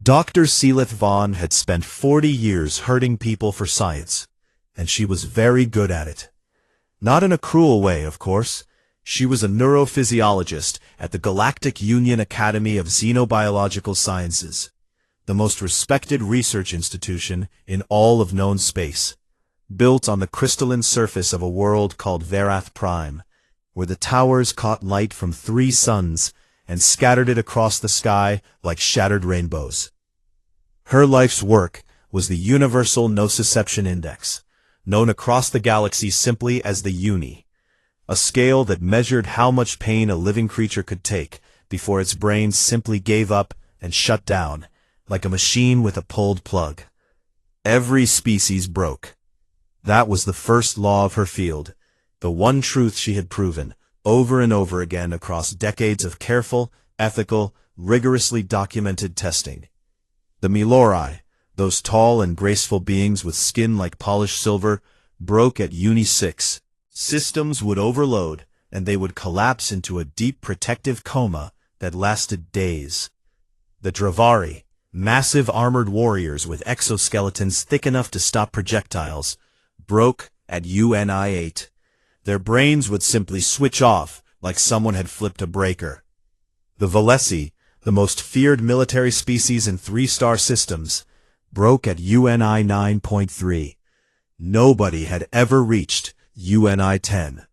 Dr. Seelith Vaughn had spent 40 years hurting people for science, and she was very good at it. Not in a cruel way, of course. She was a neurophysiologist at the Galactic Union Academy of Xenobiological Sciences, the most respected research institution in all of known space, built on the crystalline surface of a world called Verath Prime, where the towers caught light from 3 suns and scattered it across the sky like shattered rainbows. Her life's work was the Universal Nociception Index, known across the galaxy simply as the UNI, a scale that measured how much pain a living creature could take before its brain simply gave up and shut down, like a machine with a pulled plug. Every species broke. That was the first law of her field, the one truth she had proven over and over again across decades of careful, ethical, rigorously documented testing. The Milori, those tall and graceful beings with skin like polished silver, broke at Uni 6. Systems would overload, and they would collapse into a deep protective coma that lasted days. The Dravari, massive armored warriors with exoskeletons thick enough to stop projectiles, broke at UNI 8. Their brains would simply switch off like someone had flipped a breaker. The Valesi, the most feared military species in 3-star systems, broke at UNI 9.3. Nobody had ever reached UNI 10.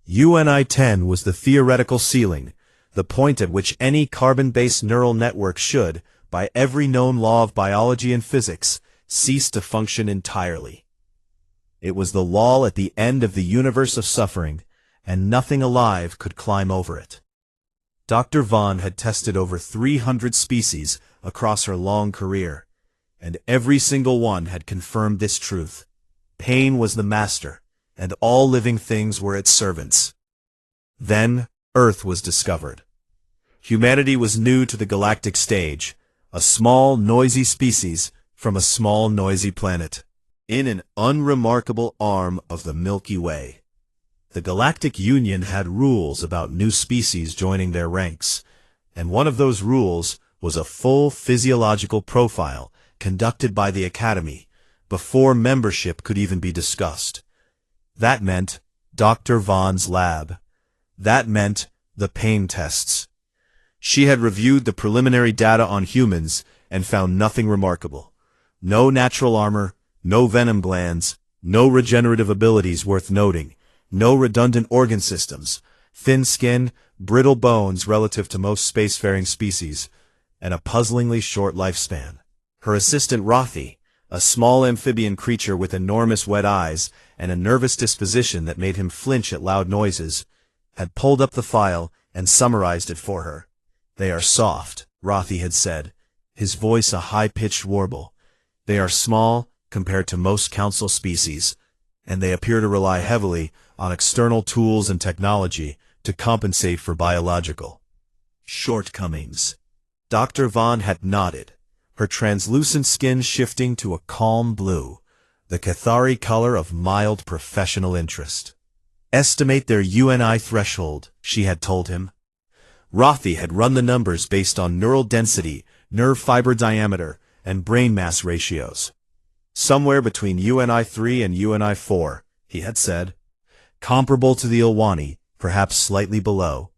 UNI 10 was the theoretical ceiling, the point at which any carbon-based neural network should, by every known law of biology and physics, cease to function entirely. It was the lull at the end of the universe of suffering, and nothing alive could climb over it. Dr. Vaughn had tested over 300 species across her long career, and every single one had confirmed this truth. Pain was the master, and all living things were its servants. Then, Earth was discovered. Humanity was new to the galactic stage, a small, noisy species from a small, noisy planet, in an unremarkable arm of the Milky Way. The Galactic Union had rules about new species joining their ranks, and one of those rules was a full physiological profile conducted by the Academy before membership could even be discussed. That meant Dr. Vaughn's lab. That meant the pain tests. She had reviewed the preliminary data on humans and found nothing remarkable. No natural armor, no venom glands, no regenerative abilities worth noting, no redundant organ systems, thin skin, brittle bones relative to most spacefaring species, and a puzzlingly short lifespan. Her assistant Rothi, a small amphibian creature with enormous wet eyes and a nervous disposition that made him flinch at loud noises, had pulled up the file and summarized it for her. "They are soft," Rothi had said, his voice a high-pitched warble. "They are small compared to most council species, and they appear to rely heavily on external tools and technology to compensate for biological shortcomings." Dr. Vaughn had nodded, her translucent skin shifting to a calm blue, the Cathari color of mild professional interest. "Estimate their UNI threshold," she had told him. Rothi had run the numbers based on neural density, nerve fiber diameter, and brain mass ratios. "Somewhere between UNI 3 and UNI 4, he had said. "Comparable to the Ilwani, perhaps slightly below."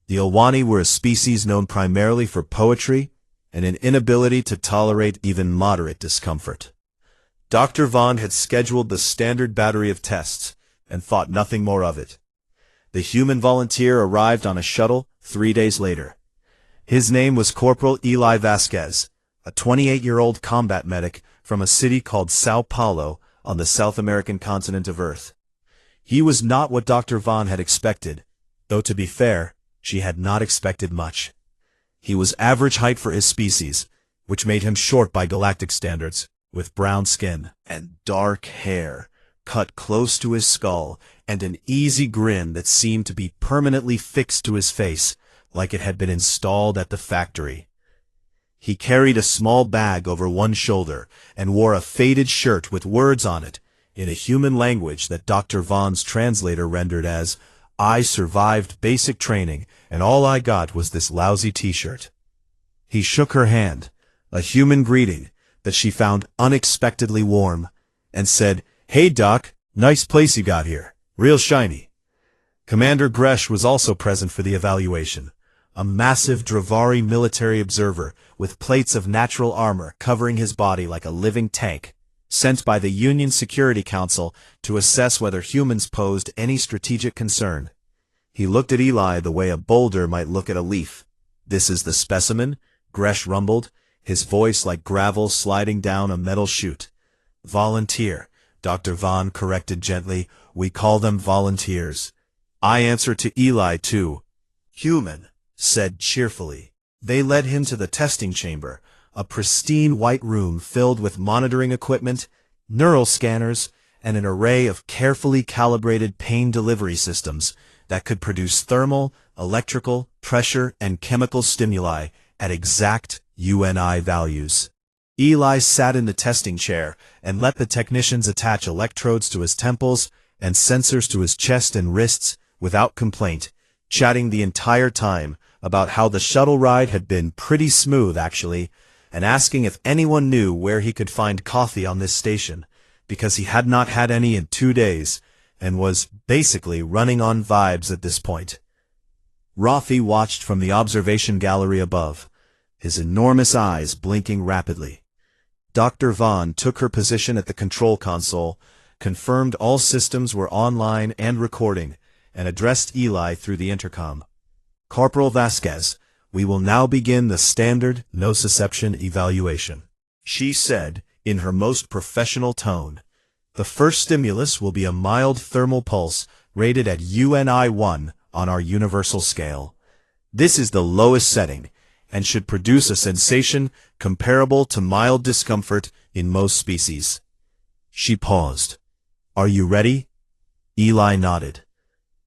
The Ilwani were a species known primarily for poetry and an inability to tolerate even moderate discomfort. Dr. Vaughn had scheduled the standard battery of tests and thought nothing more of it. The human volunteer arrived on a shuttle 3 days later. His name was Corporal Eli Vasquez, a 28-year-old combat medic from a city called Sao Paulo on the South American continent of Earth. He was not what Dr. Vaughn had expected, though to be fair, she had not expected much. He was average height for his species, which made him short by galactic standards, with brown skin and dark hair, cut close to his skull, and an easy grin that seemed to be permanently fixed to his face, like it had been installed at the factory. He carried a small bag over one shoulder and wore a faded shirt with words on it, in a human language that Dr. Vaughn's translator rendered as, "I survived basic training, and all I got was this lousy t-shirt." He shook her hand, a human greeting that she found unexpectedly warm, and said, "Hey Doc, nice place you got here. Real shiny." Commander Gresh was also present for the evaluation, a massive Dravari military observer with plates of natural armor covering his body like a living tank, sent by the Union Security Council to assess whether humans posed any strategic concern. He looked at Eli the way a boulder might look at a leaf. "This is the specimen," Gresh rumbled, his voice like gravel sliding down a metal chute. "Volunteer," Dr. Vaughn corrected gently. "We call them volunteers." "I answer to Eli, too." "Human," said cheerfully. They led him to the testing chamber, a pristine white room filled with monitoring equipment, neural scanners, and an array of carefully calibrated pain delivery systems that could produce thermal, electrical, pressure, and chemical stimuli at exact UNI values. Eli sat in the testing chair and let the technicians attach electrodes to his temples and sensors to his chest and wrists without complaint, chatting the entire time about how the shuttle ride had been pretty smooth actually, and asking if anyone knew where he could find coffee on this station, because he had not had any in 2 days, and was basically running on vibes at this point. Rothi watched from the observation gallery above, his enormous eyes blinking rapidly. Dr. Vaughn took her position at the control console, confirmed all systems were online and recording, and addressed Eli through the intercom. "Corporal Vasquez, we will now begin the standard nociception evaluation," she said in her most professional tone. "The first stimulus will be a mild thermal pulse rated at UNI 1 on our universal scale. This is the lowest setting and should produce a sensation comparable to mild discomfort in most species." She paused. "Are you ready?" Eli nodded.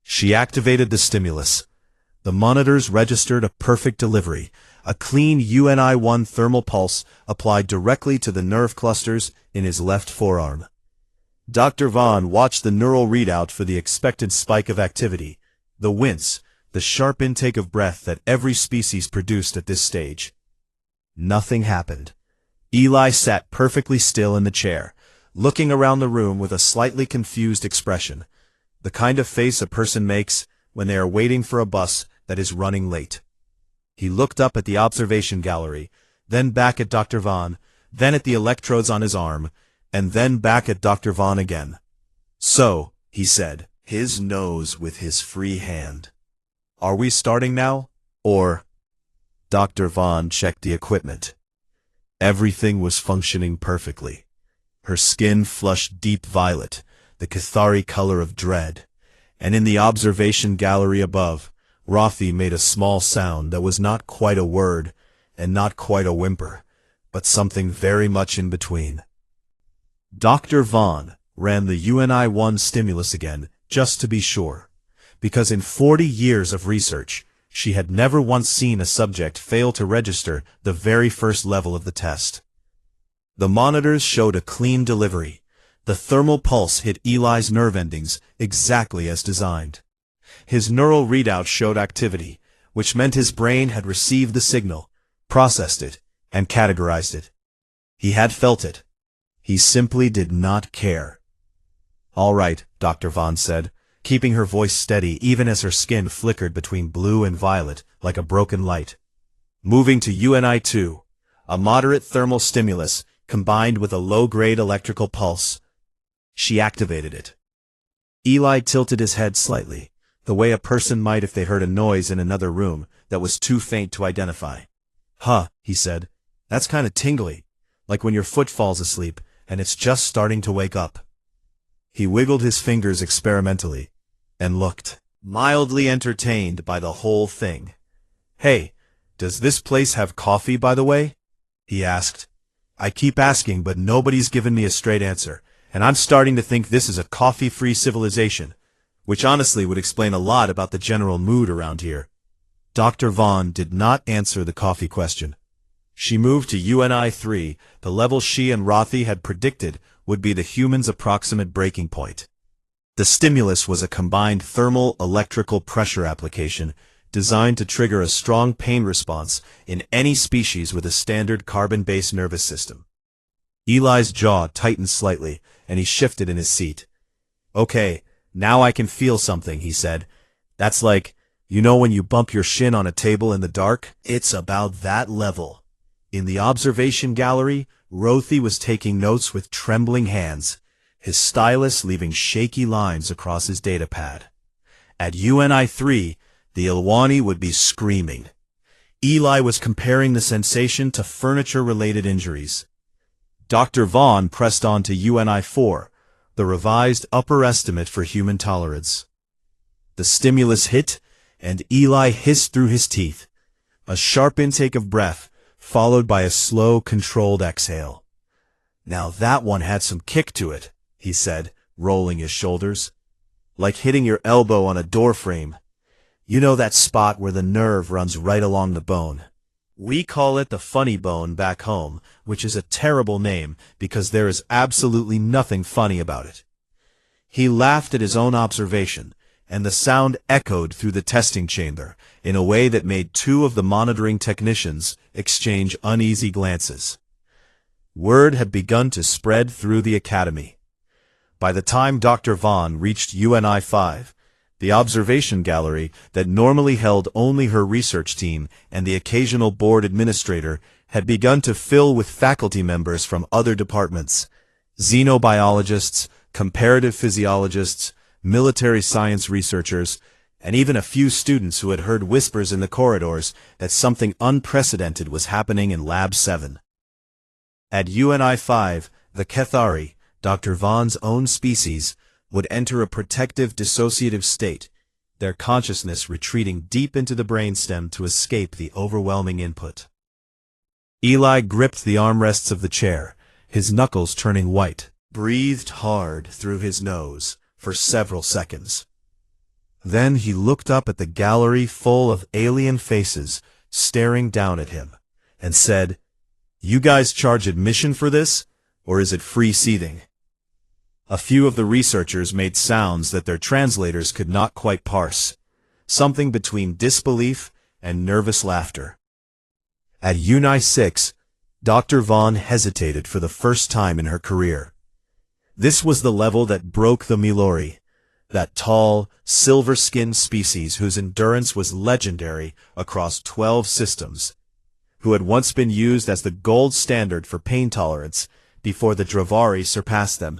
She activated the stimulus. The monitors registered a perfect delivery, a clean UNI-1 thermal pulse applied directly to the nerve clusters in his left forearm. Dr. Vaughn watched the neural readout for the expected spike of activity, the wince, the sharp intake of breath that every species produced at this stage. Nothing happened. Eli sat perfectly still in the chair, looking around the room with a slightly confused expression, the kind of face a person makes when they are waiting for a bus that is running late. He looked up at the observation gallery, then back at Dr. Vaughn, then at the electrodes on his arm, and then back at Dr. Vaughn again. "So," he said, his nose with his free hand. "Are we starting now? Or—" Dr. Vaughn checked the equipment. Everything was functioning perfectly. Her skin flushed deep violet, the Cathari color of dread, and in the observation gallery above, Rothi made a small sound that was not quite a word and not quite a whimper, but something very much in between. Dr. Vaughn ran the UNI-1 stimulus again, just to be sure, because in 40 years of research, she had never once seen a subject fail to register the very first level of the test. The monitors showed a clean delivery. The thermal pulse hit Eli's nerve endings exactly as designed. His neural readout showed activity, which meant his brain had received the signal, processed it, and categorized it. He had felt it. He simply did not care. "All right," Dr. Vaughn said, keeping her voice steady even as her skin flickered between blue and violet like a broken light. "Moving to UNI-2, a moderate thermal stimulus combined with a low-grade electrical pulse." She activated it. Eli tilted his head slightly, the way a person might if they heard a noise in another room that was too faint to identify. "Huh," he said, "that's kind of tingly, like when your foot falls asleep and it's just starting to wake up." He wiggled his fingers experimentally and looked, mildly entertained by the whole thing. "Hey, does this place have coffee, by the way?" he asked. "I keep asking, but nobody's given me a straight answer, and I'm starting to think this is a coffee-free civilization, which honestly would explain a lot about the general mood around here." Dr. Vaughn did not answer the coffee question. She moved to UNI-3, the level she and Rothi had predicted would be the humans' approximate breaking point. The stimulus was a combined thermal-electrical pressure application designed to trigger a strong pain response in any species with a standard carbon-based nervous system. Eli's jaw tightened slightly, and he shifted in his seat. "Okay, now I can feel something," he said. "That's like, you know when you bump your shin on a table in the dark? It's about that level." In the observation gallery, Rothy was taking notes with trembling hands, his stylus leaving shaky lines across his datapad. At UNI 3, the Ilwani would be screaming. Eli was comparing the sensation to furniture-related injuries. Dr. Vaughn pressed on to UNI 4, the revised upper estimate for human tolerance. The stimulus hit, and Eli hissed through his teeth, a sharp intake of breath, followed by a slow, controlled exhale. "Now that one had some kick to it," he said, rolling his shoulders. "Like hitting your elbow on a door frame. You know that spot where the nerve runs right along the bone. We call it the funny bone back home, which is a terrible name because there is absolutely nothing funny about it." He laughed at his own observation, and the sound echoed through the testing chamber in a way that made two of the monitoring technicians exchange uneasy glances. Word had begun to spread through the academy. By the time Dr. Vaughn reached UNI 5, the observation gallery that normally held only her research team and the occasional board administrator had begun to fill with faculty members from other departments: xenobiologists, comparative physiologists, military science researchers, and even a few students who had heard whispers in the corridors that something unprecedented was happening in Lab 7. At UNI 5, the Kethari, Dr. Vaughn's own species, would enter a protective dissociative state, their consciousness retreating deep into the brainstem to escape the overwhelming input. Eli gripped the armrests of the chair, his knuckles turning white, breathed hard through his nose for several seconds. Then he looked up at the gallery full of alien faces staring down at him, and said, "You guys charge admission for this, or is it free seating?" A few of the researchers made sounds that their translators could not quite parse, something between disbelief and nervous laughter. At UNI 6, Dr. Vaughn hesitated for the first time in her career. This was the level that broke the Milori, that tall, silver-skinned species whose endurance was legendary across 12 systems, who had once been used as the gold standard for pain tolerance before the Dravari surpassed them.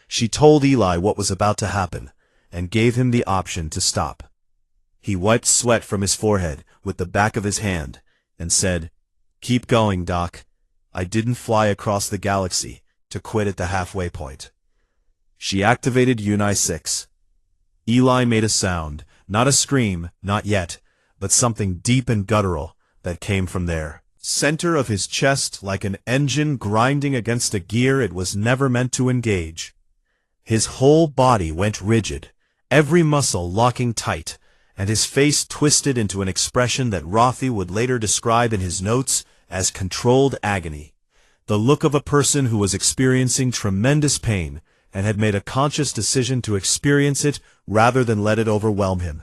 She told Eli what was about to happen, and gave him the option to stop. He wiped sweat from his forehead with the back of his hand, and said, "Keep going, Doc. I didn't fly across the galaxy to quit at the halfway point." She activated UNI 6. Eli made a sound, not a scream, not yet, but something deep and guttural that came from there, center of his chest, like an engine grinding against a gear it was never meant to engage. His whole body went rigid, every muscle locking tight, and his face twisted into an expression that Rothy would later describe in his notes as controlled agony, the look of a person who was experiencing tremendous pain and had made a conscious decision to experience it rather than let it overwhelm him.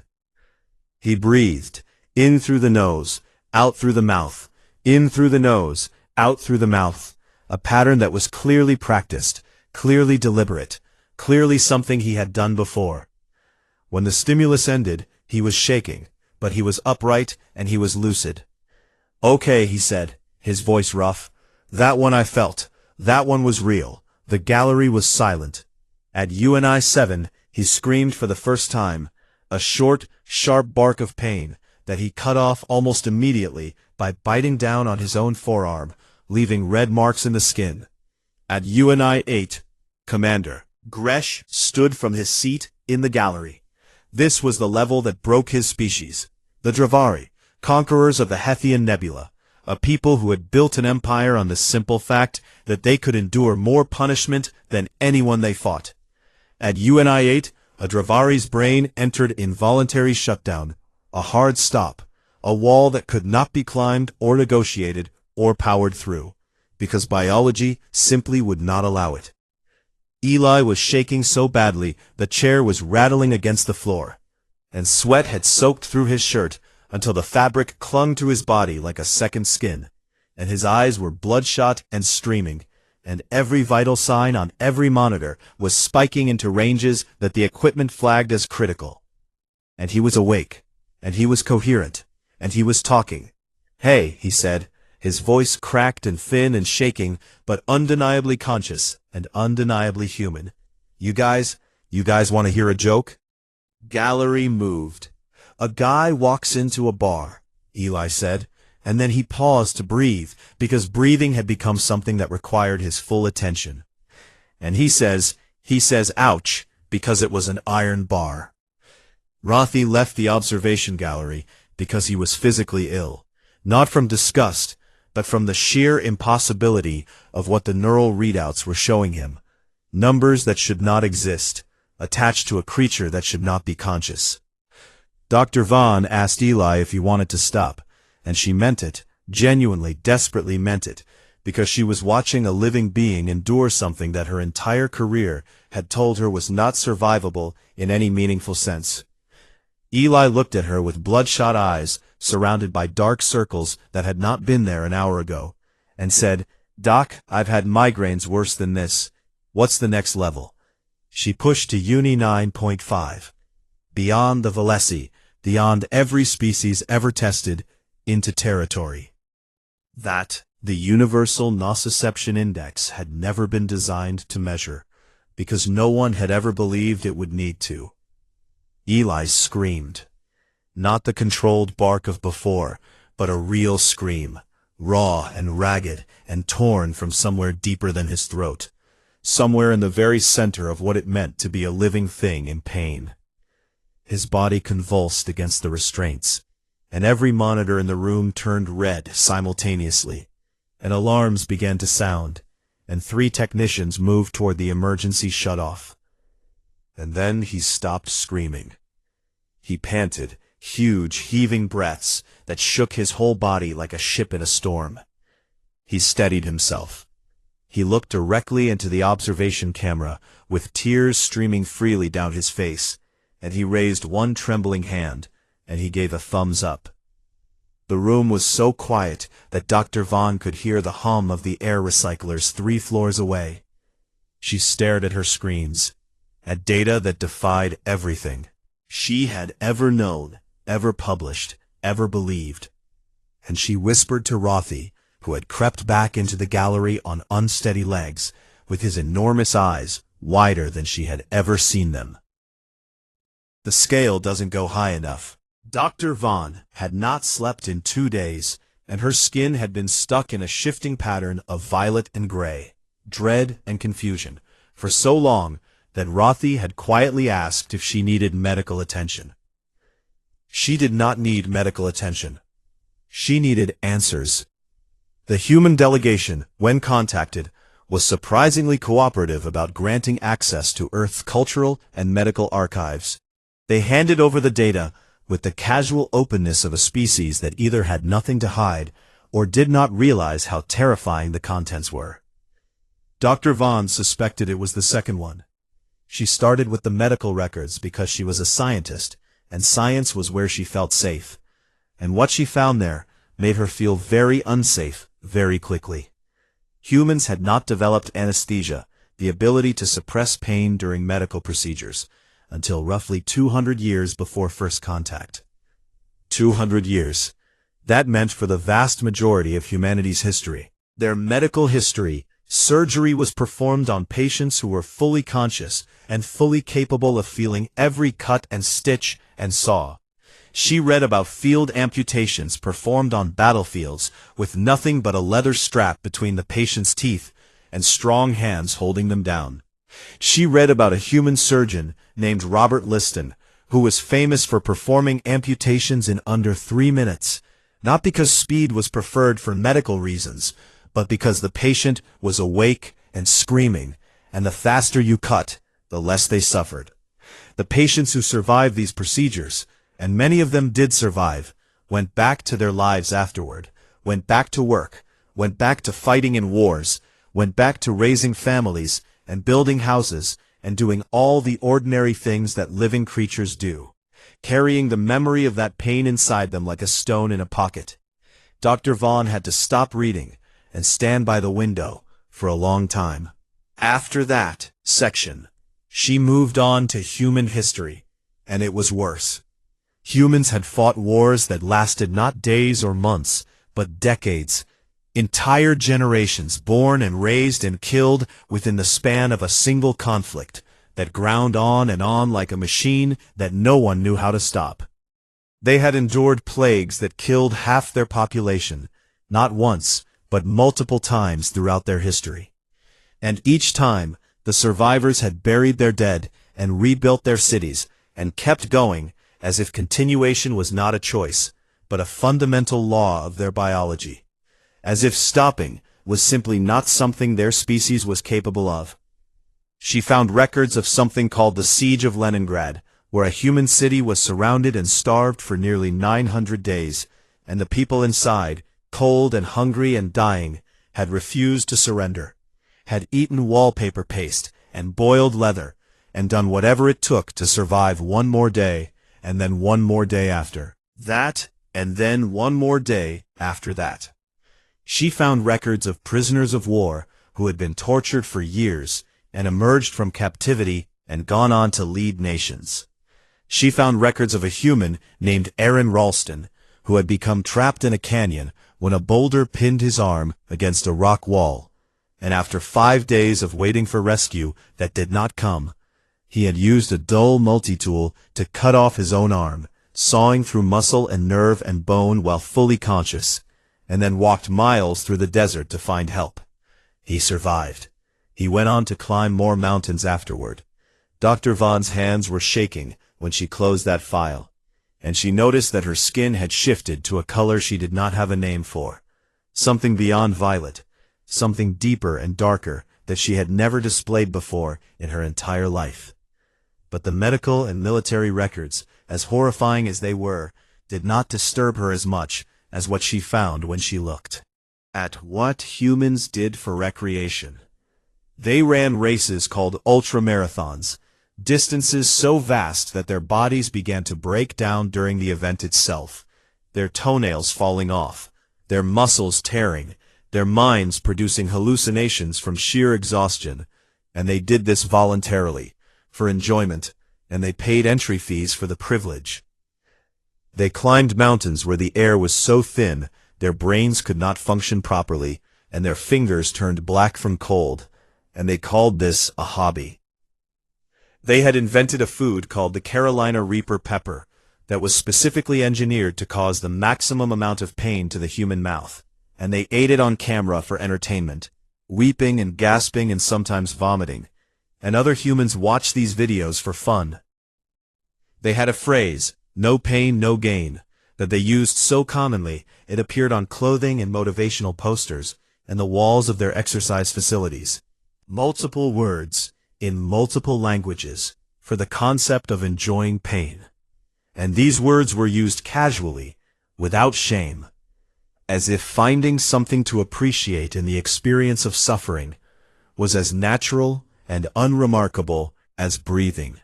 He breathed, in through the nose, out through the mouth, in through the nose, out through the mouth, a pattern that was clearly practiced, clearly deliberate, clearly something he had done before. When the stimulus ended, he was shaking, but he was upright and he was lucid. "Okay," he said, his voice rough. "That one I felt. That one was real." The gallery was silent. At UNI 7, he screamed for the first time, a short, sharp bark of pain that he cut off almost immediately by biting down on his own forearm, leaving red marks in the skin. At UNI 8, Commander Gresh stood from his seat in the gallery. This was the level that broke his species. The Dravari, conquerors of the Hethian Nebula, a people who had built an empire on the simple fact that they could endure more punishment than anyone they fought. At UNI 8, a Dravari's brain entered involuntary shutdown, a hard stop, a wall that could not be climbed or negotiated or powered through, because biology simply would not allow it. Eli was shaking so badly the chair was rattling against the floor. and sweat had soaked through his shirt until the fabric clung to his body like a second skin, and his eyes were bloodshot and streaming, and every vital sign on every monitor was spiking into ranges that the equipment flagged as critical. And he was awake, and he was coherent, and he was talking. "Hey," he said, his voice cracked and thin and shaking, but undeniably conscious and undeniably human. You guys want to hear a joke?" Gallery moved. "A guy walks into a bar," Eli said, and then he paused to breathe, because breathing had become something that required his full attention. "And he says, ouch, because it was an iron bar." Rothy left the observation gallery because he was physically ill, not from disgust, but from the sheer impossibility of what the neural readouts were showing him. Numbers that should not exist, attached to a creature that should not be conscious. Dr. Vaughn asked Eli if he wanted to stop, and she meant it, genuinely, desperately meant it, because she was watching a living being endure something that her entire career had told her was not survivable in any meaningful sense. Eli looked at her with bloodshot eyes, surrounded by dark circles that had not been there an hour ago, and said, "Doc, I've had migraines worse than this. What's the next level?" She pushed to Uni 9.5. Beyond the Valesi, beyond every species ever tested, into territory. That, the Universal Nociception Index, had never been designed to measure, because no one had ever believed it would need to. Eli screamed. Not the controlled bark of before, but a real scream, raw and ragged and torn from somewhere deeper than his throat, somewhere in the very center of what it meant to be a living thing in pain. His body convulsed against the restraints, and every monitor in the room turned red simultaneously, and alarms began to sound, and 3 technicians moved toward the emergency shutoff. And then he stopped screaming. He panted, huge, heaving breaths that shook his whole body like a ship in a storm. He steadied himself. He looked directly into the observation camera, with tears streaming freely down his face, and he raised one trembling hand, and he gave a thumbs up. The room was so quiet that Dr. Vaughn could hear the hum of the air recyclers 3 floors away. She stared at her screens, at data that defied everything she had ever known, ever published, ever believed. And she whispered to Rothy, who had crept back into the gallery on unsteady legs, with his enormous eyes wider than she had ever seen them. "The scale doesn't go high enough." Dr. Vaughn had not slept in 2 days, and her skin had been stuck in a shifting pattern of violet and gray, dread and confusion, for so long that Rothy had quietly asked if she needed medical attention. She did not need medical attention. She needed answers. The human delegation, when contacted, was surprisingly cooperative about granting access to Earth's cultural and medical archives. They handed over the data with the casual openness of a species that either had nothing to hide or did not realize how terrifying the contents were. Dr. Vaughn suspected it was the second one. She started with the medical records because she was a scientist, and science was where she felt safe. And what she found there made her feel very unsafe very quickly. Humans had not developed anesthesia, the ability to suppress pain during medical procedures, until roughly 200 years before first contact. 200 years. That meant for the vast majority of humanity's history, their medical history, surgery was performed on patients who were fully conscious and fully capable of feeling every cut and stitch and saw. She read about field amputations performed on battlefields with nothing but a leather strap between the patient's teeth and strong hands holding them down. She read about a human surgeon named Robert Liston, who was famous for performing amputations in under 3 minutes, not because speed was preferred for medical reasons, but because the patient was awake and screaming, and the faster you cut, the less they suffered. The patients who survived these procedures, and many of them did survive, went back to their lives afterward, went back to work, went back to fighting in wars, went back to raising families and building houses and doing all the ordinary things that living creatures do. carrying the memory of that pain inside them like a stone in a pocket. Dr. Vaughn had to stop reading and stand by the window for a long time. After that section, she moved on to human history, and it was worse. Humans had fought wars that lasted not days or months, but decades. Entire generations born and raised and killed within the span of a single conflict that ground on and on like a machine that no one knew how to stop. They had endured plagues that killed half their population, not once, but multiple times throughout their history. And each time, the survivors had buried their dead and rebuilt their cities and kept going as if continuation was not a choice, but a fundamental law of their biology. As if stopping was simply not something their species was capable of. She found records of something called the Siege of Leningrad, where a human city was surrounded and starved for nearly 900 days, and the people inside, cold and hungry and dying, had refused to surrender, had eaten wallpaper paste and boiled leather, and done whatever it took to survive one more day, and then one more day after that, and then one more day after that. She found records of prisoners of war who had been tortured for years and emerged from captivity and gone on to lead nations. She found records of a human named Aaron Ralston who had become trapped in a canyon when a boulder pinned his arm against a rock wall, and after 5 days of waiting for rescue that did not come, he had used a dull multi-tool to cut off his own arm, sawing through muscle and nerve and bone while fully conscious, and then walked miles through the desert to find help. He survived. He went on to climb more mountains afterward. Dr. Vaughn's hands were shaking when she closed that file, and she noticed that her skin had shifted to a color she did not have a name for. Something beyond violet, something deeper and darker that she had never displayed before in her entire life. But the medical and military records, as horrifying as they were, did not disturb her as much as what she found when she looked at what humans did for recreation. They ran races called ultramarathons, distances so vast that their bodies began to break down during the event itself, their toenails falling off, their muscles tearing, their minds producing hallucinations from sheer exhaustion, and they did this voluntarily, for enjoyment, and they paid entry fees for the privilege. They climbed mountains where the air was so thin their brains could not function properly, and their fingers turned black from cold, and they called this a hobby. They had invented a food called the Carolina Reaper pepper that was specifically engineered to cause the maximum amount of pain to the human mouth, and they ate it on camera for entertainment, weeping and gasping and sometimes vomiting, and other humans watched these videos for fun. They had a phrase, "no pain, no gain," that they used so commonly it appeared on clothing and motivational posters and the walls of their exercise facilities. Multiple words, in multiple languages, for the concept of enjoying pain. And these words were used casually, without shame, as if finding something to appreciate in the experience of suffering was as natural and unremarkable as breathing.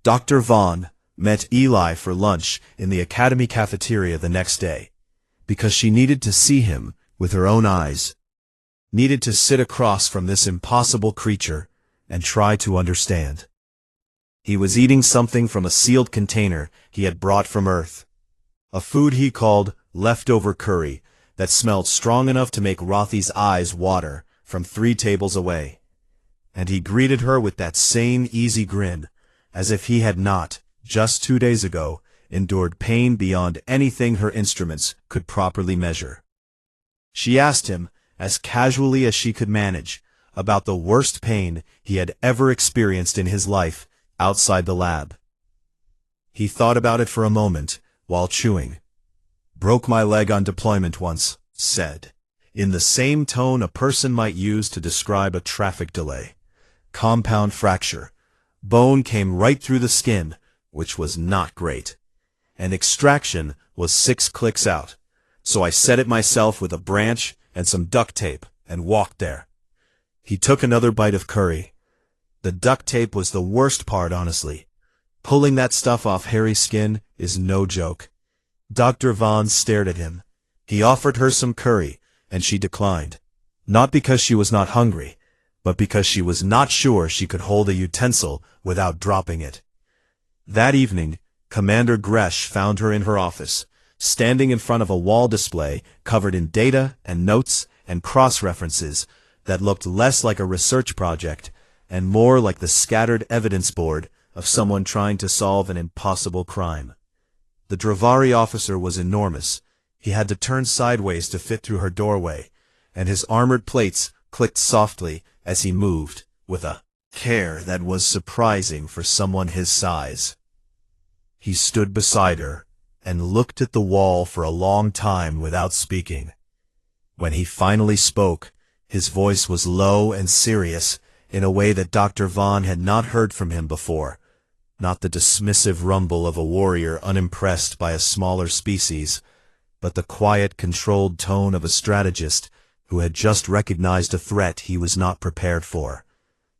Dr. Vaughn met Eli for lunch in the academy cafeteria the next day, because she needed to see him with her own eyes, needed to sit across from this impossible creature and try to understand. He was eating something from a sealed container he had brought from Earth, a food he called leftover curry that smelled strong enough to make Rothy's eyes water from 3 tables away. And he greeted her with that same easy grin, as if he had not, just 2 days ago, endured pain beyond anything her instruments could properly measure. She asked him, as casually as she could manage, about the worst pain he had ever experienced in his life outside the lab. He thought about it for a moment while chewing. "Broke my leg on deployment once," said, in the same tone a person might use to describe a traffic delay. "Compound fracture. Bone came right through the skin, which was not great. And extraction was 6 clicks out, so I set it myself with a branch and some duct tape and walked there." He took another bite of curry. The duct tape was the worst part, honestly. Pulling that stuff off Harry's skin is no joke. Dr. Vaughn stared at him. He offered her some curry, and she declined. Not because she was not hungry, but because she was not sure she could hold a utensil without dropping it. That evening, Commander Gresh found her in her office, standing in front of a wall display covered in data and notes and cross-references that looked less like a research project and more like the scattered evidence board of someone trying to solve an impossible crime. The Dravari officer was enormous. He had to turn sideways to fit through her doorway, and his armored plates clicked softly as he moved, with a care that was surprising for someone his size. He stood beside her and looked at the wall for a long time without speaking. When he finally spoke, his voice was low and serious in a way that Dr. Vaughn had not heard from him before, not the dismissive rumble of a warrior unimpressed by a smaller species, but the quiet, controlled tone of a strategist who had just recognized a threat he was not prepared for.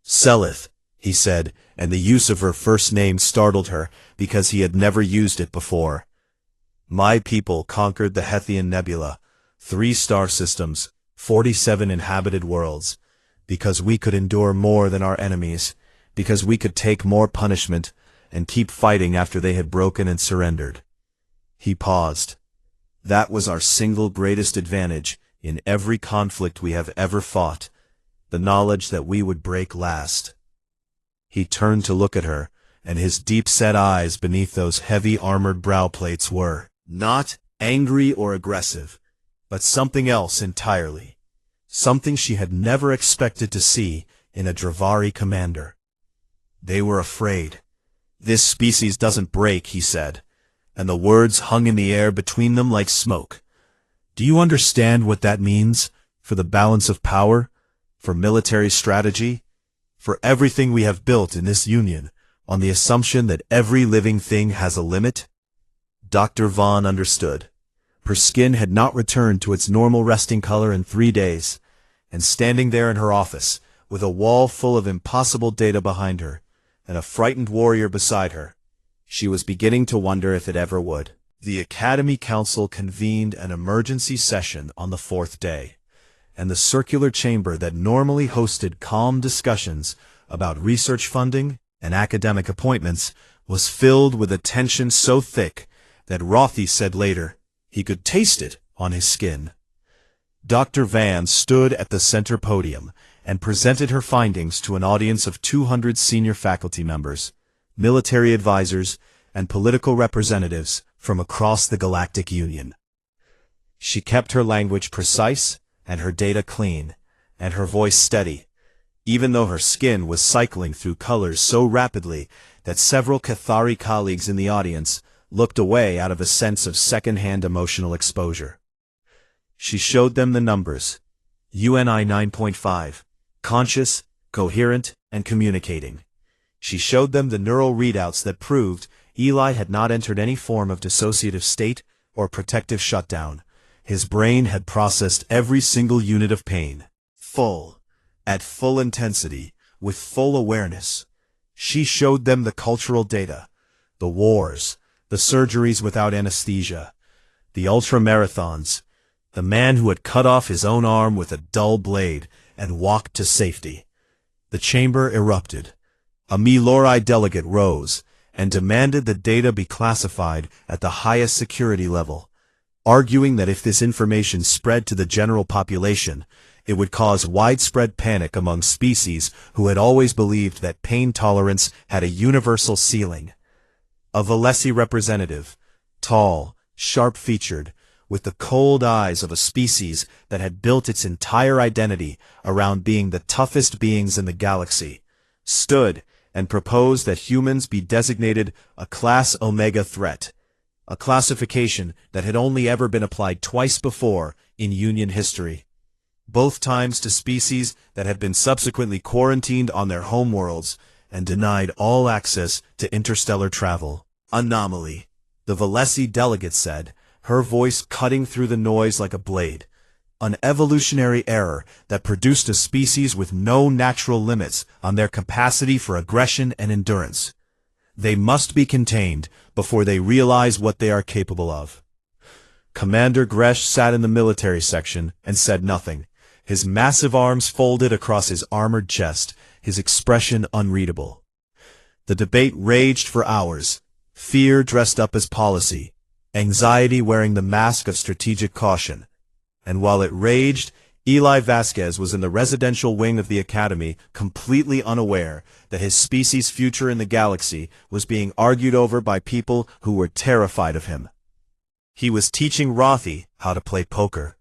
"Selith," he said, and the use of her first name startled her because he had never used it before. "My people conquered the Hethian Nebula, 3 star systems, 47 inhabited worlds, because we could endure more than our enemies, because we could take more punishment and keep fighting after they had broken and surrendered." He paused. "That was our single greatest advantage in every conflict we have ever fought, the knowledge that we would break last." He turned to look at her, and his deep-set eyes beneath those heavy armored brow plates were not angry or aggressive, but something else entirely. Something she had never expected to see in a Dravari commander. They were afraid. "This species doesn't break," he said, and the words hung in the air between them like smoke. "Do you understand what that means for the balance of power, for military strategy, for everything we have built in this union on the assumption that every living thing has a limit?" Dr. Vaughn understood. Her skin had not returned to its normal resting color in 3 days, and standing there in her office, with a wall full of impossible data behind her, and a frightened warrior beside her, she was beginning to wonder if it ever would. The Academy Council convened an emergency session on the 4th day, and the circular chamber that normally hosted calm discussions about research funding and academic appointments was filled with a tension so thick that Rothy said later he could taste it on his skin. Dr. Van stood at the center podium and presented her findings to an audience of 200 senior faculty members, military advisors, and political representatives from across the Galactic Union. She kept her language precise and her data clean, and her voice steady, even though her skin was cycling through colors so rapidly that several Cathari colleagues in the audience looked away out of a sense of second-hand emotional exposure. She showed them the numbers: UNI 9.5, conscious, coherent, and communicating. She showed them the neural readouts that proved Eli had not entered any form of dissociative state or protective shutdown. His brain had processed every single unit of pain, at full intensity, with full awareness. She showed them the cultural data, the wars, the surgeries without anesthesia, the ultra-marathons, the man who had cut off his own arm with a dull blade and walked to safety. The chamber erupted. A Milori delegate rose and demanded the data be classified at the highest security level, arguing that if this information spread to the general population, it would cause widespread panic among species who had always believed that pain tolerance had a universal ceiling. A Valesi representative, tall, sharp-featured, with the cold eyes of a species that had built its entire identity around being the toughest beings in the galaxy, stood and proposed that humans be designated a Class Omega threat, a classification that had only ever been applied twice before in Union history, both times to species that had been subsequently quarantined on their homeworlds and denied all access to interstellar travel. Anomaly, the Valesi delegate said, her voice cutting through the noise like a blade. An evolutionary error that produced a species with no natural limits on their capacity for aggression and endurance. They must be contained before they realize what they are capable of. Commander Gresh sat in the military section and said nothing, his massive arms folded across his armored chest, his expression unreadable. The debate raged for hours, fear dressed up as policy, anxiety wearing the mask of strategic caution. And while it raged, Eli Vasquez was in the residential wing of the academy, completely unaware that his species' future in the galaxy was being argued over by people who were terrified of him. He was teaching Rothy how to play poker.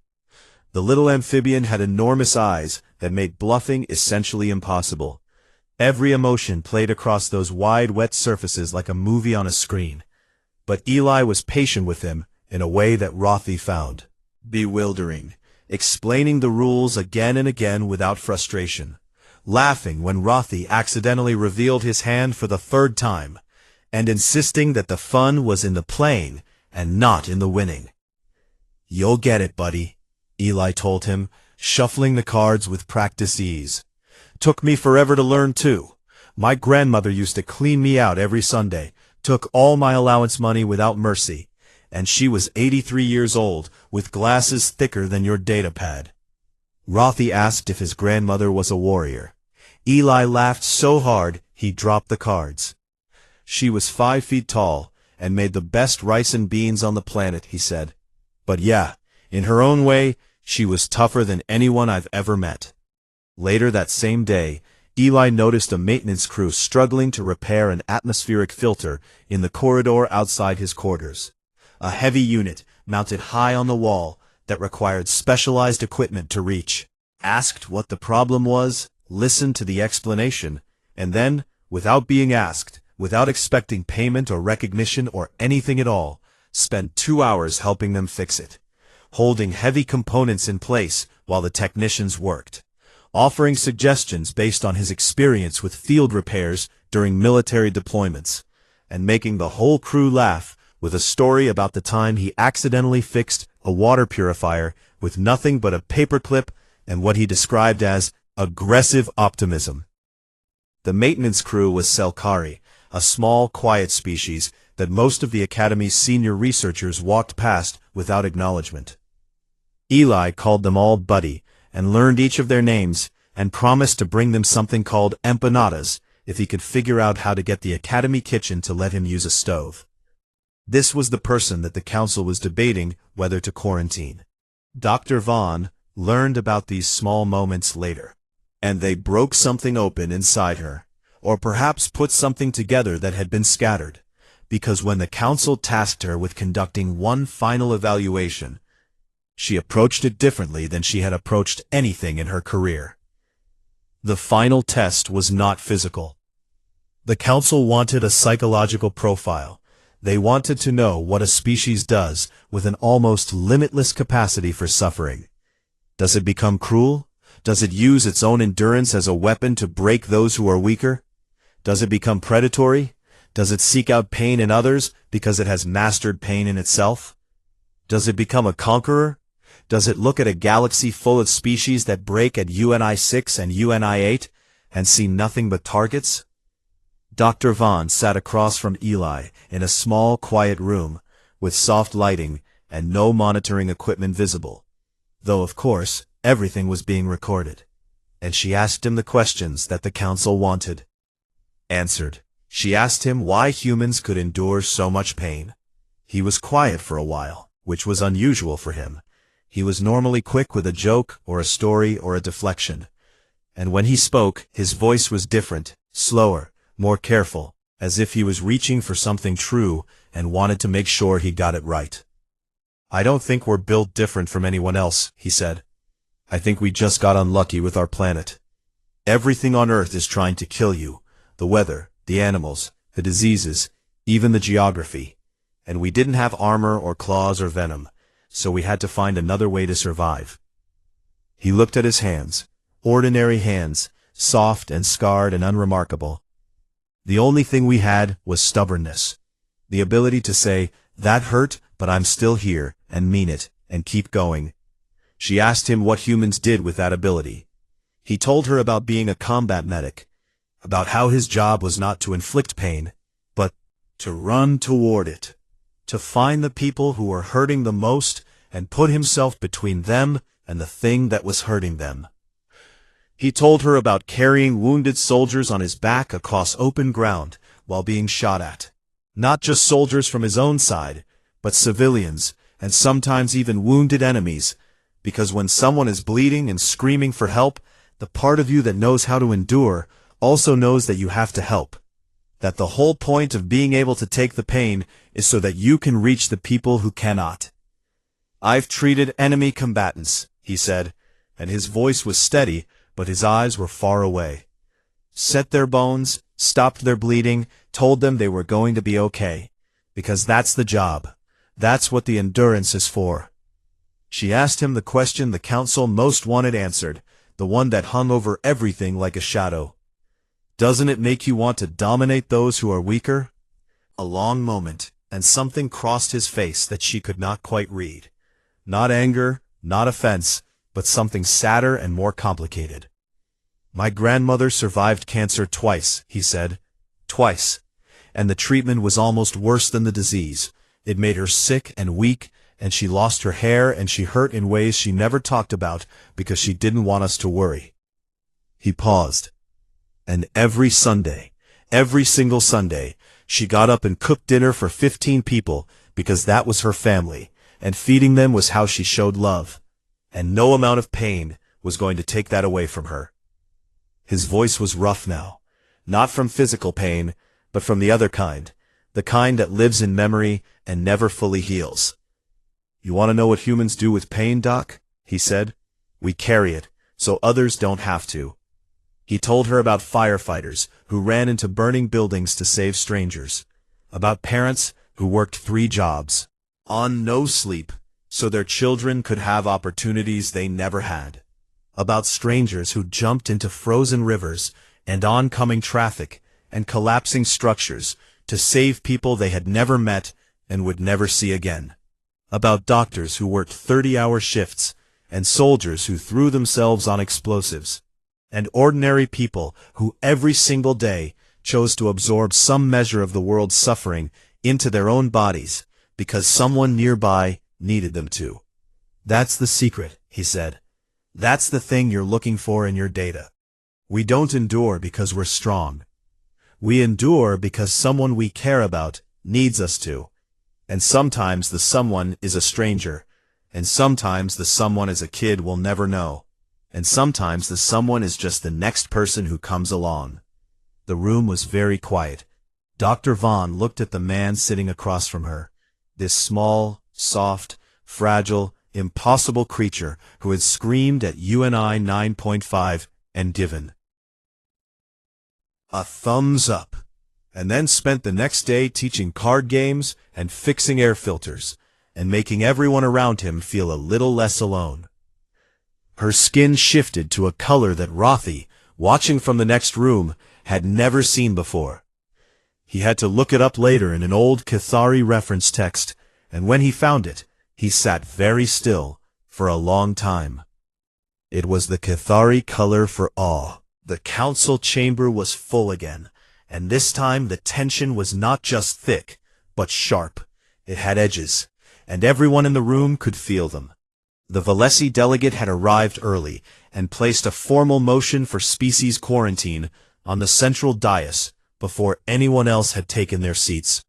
The little amphibian had enormous eyes that made bluffing essentially impossible. Every emotion played across those wide, wet surfaces like a movie on a screen. But Eli was patient with him in a way that Rothy found bewildering, explaining the rules again and again without frustration, laughing when Rothy accidentally revealed his hand for the third time, and insisting that the fun was in the playing and not in the winning. "You'll get it, buddy," Eli told him, shuffling the cards with practiced ease. "Took me forever to learn, too. My grandmother used to clean me out every Sunday, took all my allowance money without mercy, and she was 83 years old, with glasses thicker than your data pad." Rothy asked if his grandmother was a warrior. Eli laughed so hard he dropped the cards. "She was 5 feet tall, and made the best rice and beans on the planet," he said. "But yeah, in her own way, she was tougher than anyone I've ever met." Later that same day, Eli noticed a maintenance crew struggling to repair an atmospheric filter in the corridor outside his quarters. A heavy unit mounted high on the wall that required specialized equipment to reach. Asked what the problem was, listened to the explanation, and then, without being asked, without expecting payment or recognition or anything at all, spent 2 hours helping them fix it, holding heavy components in place while the technicians worked, offering suggestions based on his experience with field repairs during military deployments, and making the whole crew laugh with a story about the time he accidentally fixed a water purifier with nothing but a paperclip and what he described as aggressive optimism. The maintenance crew was Selkari, a small, quiet species that most of the Academy's senior researchers walked past without acknowledgement. Eli called them all Buddy, and learned each of their names, and promised to bring them something called empanadas if he could figure out how to get the Academy kitchen to let him use a stove. This was the person that the council was debating whether to quarantine. Dr. Vaughn learned about these small moments later, and they broke something open inside her, or perhaps put something together that had been scattered, because when the council tasked her with conducting one final evaluation, she approached it differently than she had approached anything in her career. The final test was not physical. The council wanted a psychological profile. They wanted to know what a species does with an almost limitless capacity for suffering. Does it become cruel? Does it use its own endurance as a weapon to break those who are weaker? Does it become predatory? Does it seek out pain in others because it has mastered pain in itself? Does it become a conqueror? Does it look at a galaxy full of species that break at UNI 6 and UNI 8 and see nothing but targets? Dr. Vaughn sat across from Eli in a small, quiet room with soft lighting and no monitoring equipment visible, though, of course, everything was being recorded. And she asked him the questions that the council wanted answered. She asked him why humans could endure so much pain. He was quiet for a while, which was unusual for him. He was normally quick with a joke or a story or a deflection. And when he spoke, his voice was different, slower, more careful, as if he was reaching for something true and wanted to make sure he got it right. "I don't think we're built different from anyone else," he said. "I think we just got unlucky with our planet. Everything on Earth is trying to kill you, the weather, the animals, the diseases, even the geography. And we didn't have armor or claws or venom, so we had to find another way to survive." He looked at his hands, ordinary hands, soft and scarred and unremarkable. The only thing we had was stubbornness, the ability to say, "That hurt, but I'm still here," and mean it, and keep going. She asked him what humans did with that ability. He told her about being a combat medic, about how his job was not to inflict pain, but to run toward it, to find the people who were hurting the most and put himself between them and the thing that was hurting them. He told her about carrying wounded soldiers on his back across open ground while being shot at. Not just soldiers from his own side, but civilians, and sometimes even wounded enemies, because when someone is bleeding and screaming for help, the part of you that knows how to endure also knows that you have to help. That the whole point of being able to take the pain is so that you can reach the people who cannot. "I've treated enemy combatants," he said, and his voice was steady, but his eyes were far away. "Set their bones, stopped their bleeding, told them they were going to be okay. Because that's the job. That's what the endurance is for." She asked him the question the council most wanted answered, the one that hung over everything like a shadow. "Doesn't it make you want to dominate those who are weaker?" A long moment, and something crossed his face that she could not quite read. Not anger, not offense, but something sadder and more complicated. "My grandmother survived cancer twice," he said. "Twice. And the treatment was almost worse than the disease. It made her sick and weak, and she lost her hair and she hurt in ways she never talked about because she didn't want us to worry." He paused. "And every Sunday, every single Sunday, she got up and cooked dinner for 15 people because that was her family, and feeding them was how she showed love. And no amount of pain was going to take that away from her." His voice was rough now, not from physical pain, but from the other kind, the kind that lives in memory and never fully heals. "You want to know what humans do with pain, Doc?" he said. "We carry it, so others don't have to." He told her about firefighters who ran into burning buildings to save strangers, about parents who worked 3 jobs, on no sleep, so their children could have opportunities they never had, about strangers who jumped into frozen rivers and oncoming traffic and collapsing structures to save people they had never met and would never see again, about doctors who worked 30-hour shifts and soldiers who threw themselves on explosives, and ordinary people who every single day chose to absorb some measure of the world's suffering into their own bodies because someone nearby needed them to. "That's the secret," he said. "That's the thing you're looking for in your data. We don't endure because we're strong. We endure because someone we care about needs us to. And sometimes the someone is a stranger, and sometimes the someone is a kid we'll never know. And sometimes the someone is just the next person who comes along." The room was very quiet. Dr. Vaughn looked at the man sitting across from her, this small, soft, fragile, impossible creature who had screamed at UNI 9.5 and given a thumbs up, and then spent the next day teaching card games and fixing air filters, and making everyone around him feel a little less alone. Her skin shifted to a color that Rothy, watching from the next room, had never seen before. He had to look it up later in an old Cathari reference text, and when he found it, he sat very still for a long time. It was the Cathari color for awe. The council chamber was full again, and this time the tension was not just thick, but sharp. It had edges, and everyone in the room could feel them. The Valesi delegate had arrived early and placed a formal motion for species quarantine on the central dais before anyone else had taken their seats,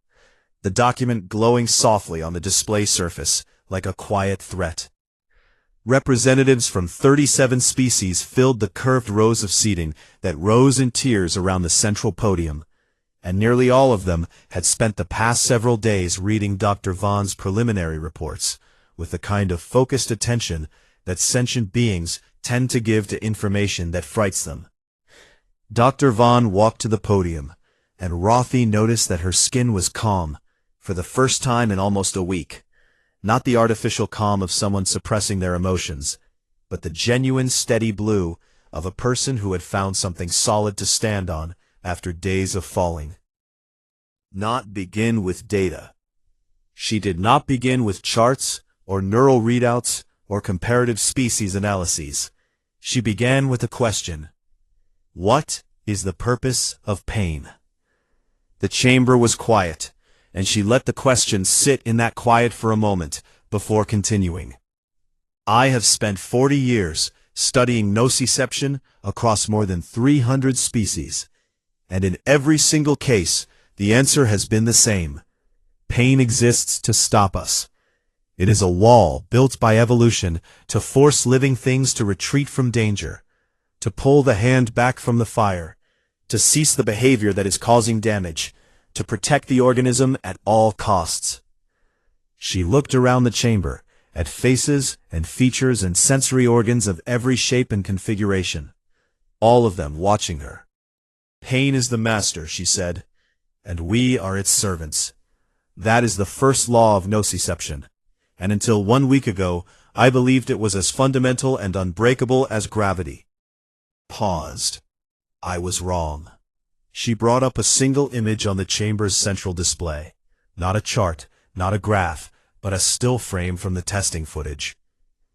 the document glowing softly on the display surface like a quiet threat. Representatives from 37 species filled the curved rows of seating that rose in tiers around the central podium, and nearly all of them had spent the past several days reading Dr. Vaughn's preliminary reports with the kind of focused attention that sentient beings tend to give to information that frights them. Dr. Vaughn walked to the podium, and Rothy noticed that her skin was calm, for the first time in almost a week. Not the artificial calm of someone suppressing their emotions, but the genuine steady blue of a person who had found something solid to stand on after days of falling. Not begin with data. She did not begin with charts or neural readouts or comparative species analyses. She began with a question. What is the purpose of pain? The chamber was quiet, and she let the question sit in that quiet for a moment before continuing. I have spent 40 years studying nociception across more than 300 species, and in every single case, the answer has been the same. Pain exists to stop us. It is a wall built by evolution to force living things to retreat from danger, to pull the hand back from the fire, to cease the behavior that is causing damage, to protect the organism at all costs. She looked around the chamber, at faces and features and sensory organs of every shape and configuration, all of them watching her. Pain is the master, she said, and we are its servants. That is the first law of nociception, and until 1 week ago, I believed it was as fundamental and unbreakable as gravity. Paused. I was wrong. She brought up a single image on the chamber's central display. Not a chart, not a graph, but a still frame from the testing footage.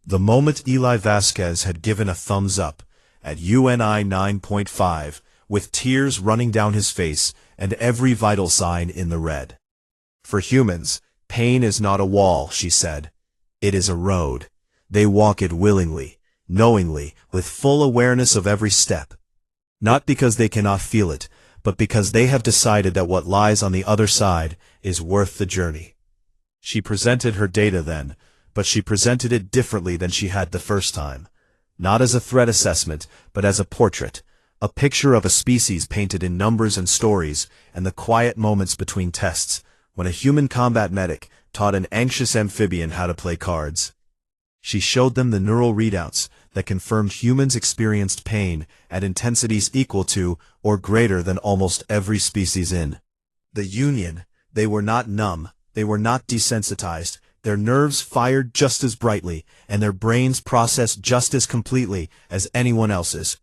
The moment Eli Vasquez had given a thumbs up, at UNI 9.5, with tears running down his face and every vital sign in the red. For humans, pain is not a wall, she said. It is a road. They walk it willingly, knowingly, with full awareness of every step. Not because they cannot feel it, but because they have decided that what lies on the other side is worth the journey. She presented her data then, but she presented it differently than she had the first time. Not as a threat assessment, but as a portrait, a picture of a species painted in numbers and stories, and the quiet moments between tests, when a human combat medic taught an anxious amphibian how to play cards. She showed them the neural readouts that confirmed humans experienced pain at intensities equal to or greater than almost every species in the Union. They were not numb, they were not desensitized, their nerves fired just as brightly, and their brains processed just as completely as anyone else's.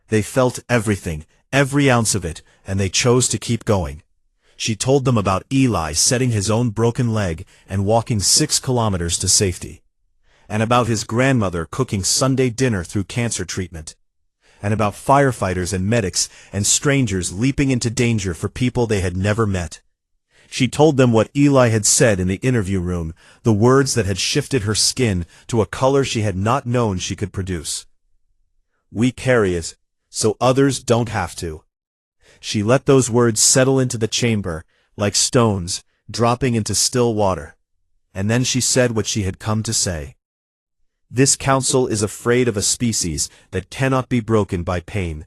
They felt everything, every ounce of it, and they chose to keep going. She told them about Eli setting his own broken leg and walking 6 kilometers to safety, and about his grandmother cooking Sunday dinner through cancer treatment, and about firefighters and medics and strangers leaping into danger for people they had never met. She told them what Eli had said in the interview room, the words that had shifted her skin to a color she had not known she could produce. We carry it, so others don't have to. She let those words settle into the chamber, like stones, dropping into still water. And then she said what she had come to say. This council is afraid of a species that cannot be broken by pain.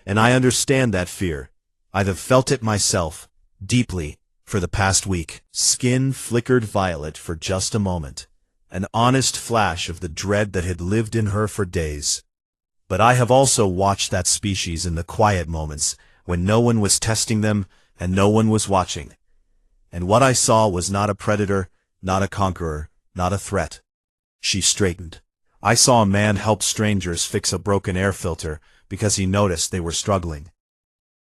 And I understand that fear. I have felt it myself, deeply, for the past week. Skin flickered violet for just a moment, an honest flash of the dread that had lived in her for days. But I have also watched that species in the quiet moments, when no one was testing them and no one was watching. And what I saw was not a predator, not a conqueror, not a threat. She straightened. I saw a man help strangers fix a broken air filter because he noticed they were struggling.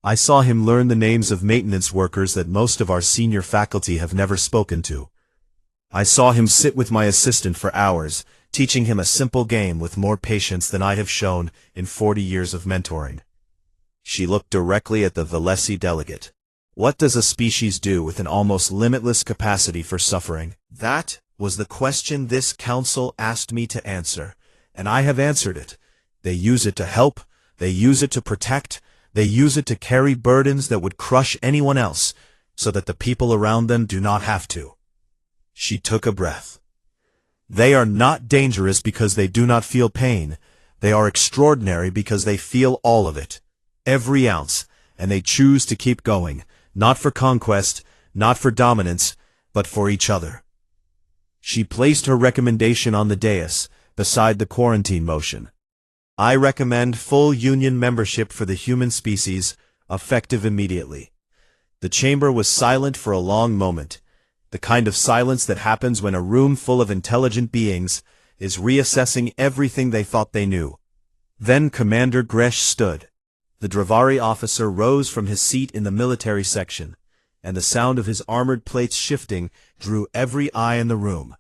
I saw him learn the names of maintenance workers that most of our senior faculty have never spoken to. I saw him sit with my assistant for hours, teaching him a simple game with more patience than I have shown in 40 years of mentoring. She looked directly at the Valesi delegate. What does a species do with an almost limitless capacity for suffering? That was the question this council asked me to answer, and I have answered it. They use it to help, they use it to protect, they use it to carry burdens that would crush anyone else, so that the people around them do not have to. She took a breath. They are not dangerous because they do not feel pain. They are extraordinary because they feel all of it, every ounce, and they choose to keep going, not for conquest, not for dominance, but for each other. She placed her recommendation on the dais, beside the quarantine motion. I recommend full union membership for the human species, effective immediately. The chamber was silent for a long moment, the kind of silence that happens when a room full of intelligent beings is reassessing everything they thought they knew. Then Commander Gresh stood. The Dravari officer rose from his seat in the military section, and the sound of his armored plates shifting drew every eye in the room,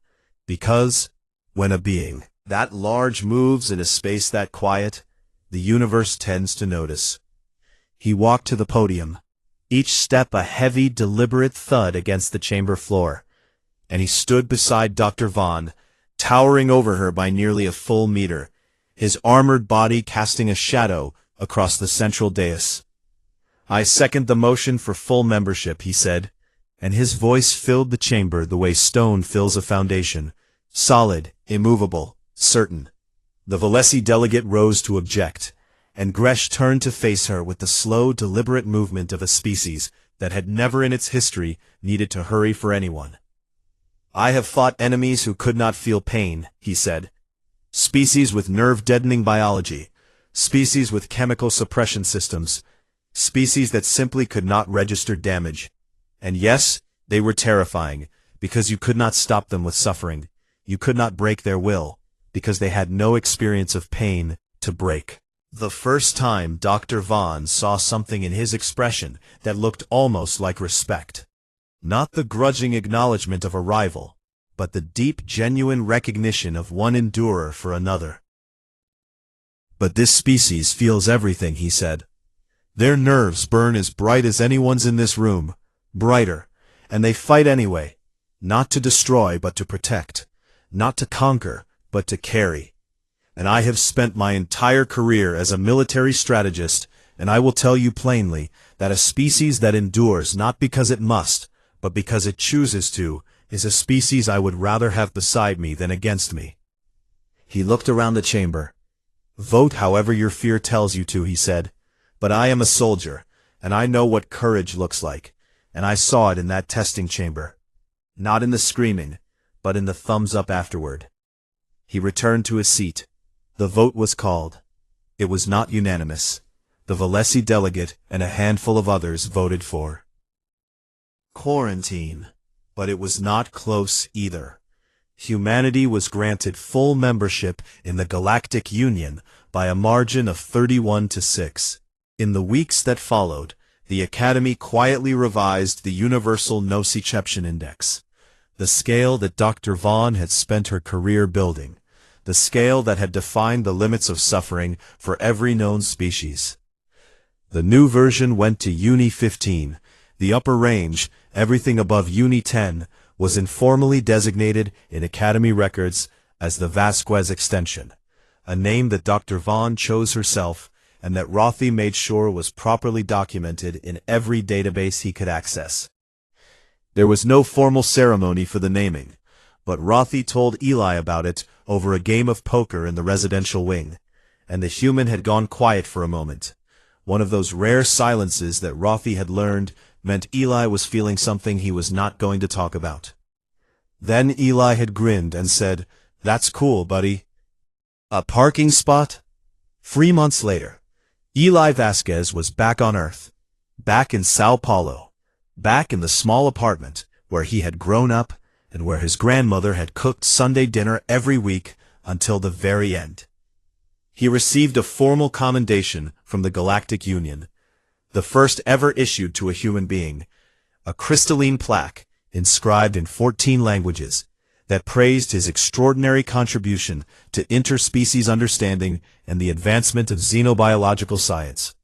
because, when a being that large moves in a space that quiet, the universe tends to notice. He walked to the podium. each step a heavy, deliberate thud against the chamber floor. And he stood beside Dr. Vaughn, towering over her by nearly a full meter, his armored body casting a shadow across the central dais. "I second the motion for full membership," he said, and his voice filled the chamber the way stone fills a foundation, solid, immovable, certain. The Valesi delegate rose to object, and Gresh turned to face her with the slow, deliberate movement of a species that had never in its history needed to hurry for anyone. "I have fought enemies who could not feel pain," he said. "Species with nerve-deadening biology, species with chemical suppression systems, species that simply could not register damage. And yes, they were terrifying, because you could not stop them with suffering. You could not break their will, because they had no experience of pain to break." The first time Dr. Vaughn saw something in his expression that looked almost like respect. Not the grudging acknowledgement of a rival, but the deep, genuine recognition of one endurer for another. "But this species feels everything," he said. "Their nerves burn as bright as anyone's in this room, brighter, and they fight anyway, not to destroy but to protect, not to conquer but to carry. And I have spent my entire career as a military strategist, and I will tell you plainly that a species that endures not because it must, but because it chooses to, is a species I would rather have beside me than against me." He looked around the chamber. "Vote however your fear tells you to," he said, "but I am a soldier, and I know what courage looks like, and I saw it in that testing chamber. Not in the screaming, but in the thumbs up afterward." He returned to his seat. The vote was called. It was not unanimous. The Valesi delegate and a handful of others voted for quarantine, but it was not close either. Humanity was granted full membership in the Galactic Union by a margin of 31-6. In the weeks that followed, the Academy quietly revised the Universal Nociception Index, the scale that Dr. Vaughn had spent her career building, the scale that had defined the limits of suffering for every known species. The new version went to Uni 15. The upper range, everything above Uni 10, was informally designated in Academy records as the Vasquez extension, a name that Dr. Vaughn chose herself and that Rothy made sure was properly documented in every database he could access. There was no formal ceremony for the naming, but Rothy told Eli about it over a game of poker in the residential wing, and the human had gone quiet for a moment. One of those rare silences that Rothy had learned meant Eli was feeling something he was not going to talk about. Then Eli had grinned and said, "That's cool, buddy." A parking spot? 3 months later, Eli Vasquez was back on Earth, back in Sao Paulo, back in the small apartment where he had grown up and where his grandmother had cooked Sunday dinner every week until the very end. He received a formal commendation from the Galactic Union, the first ever issued to a human being, a crystalline plaque inscribed in 14 languages that praised his extraordinary contribution to interspecies understanding and the advancement of xenobiological science.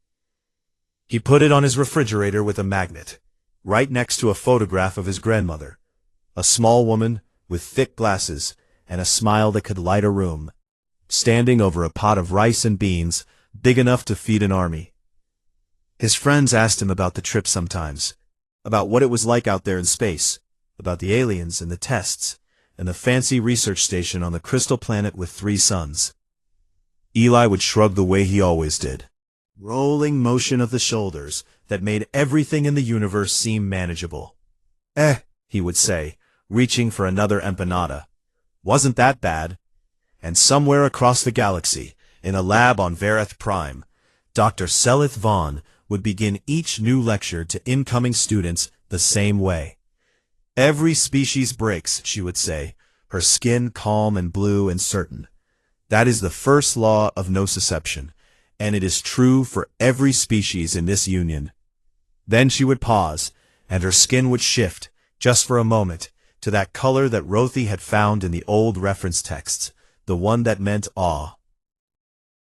He put it on his refrigerator with a magnet, right next to a photograph of his grandmother, a small woman with thick glasses and a smile that could light a room, standing over a pot of rice and beans big enough to feed an army. His friends asked him about the trip sometimes, about what it was like out there in space, about the aliens and the tests, and the fancy research station on the crystal planet with 3 suns. Eli would shrug the way he always did, rolling motion of the shoulders that made everything in the universe seem manageable. He would say, reaching for another empanada. Wasn't that bad? And somewhere across the galaxy, in a lab on Vereth Prime, Dr. Selith Vaughn would begin each new lecture to incoming students the same way. "Every species breaks," she would say, her skin calm and blue and certain. "That is the first law of nociception, and it is true for every species in this union." Then she would pause, and her skin would shift, just for a moment, to that color that Rothy had found in the old reference texts, the one that meant awe.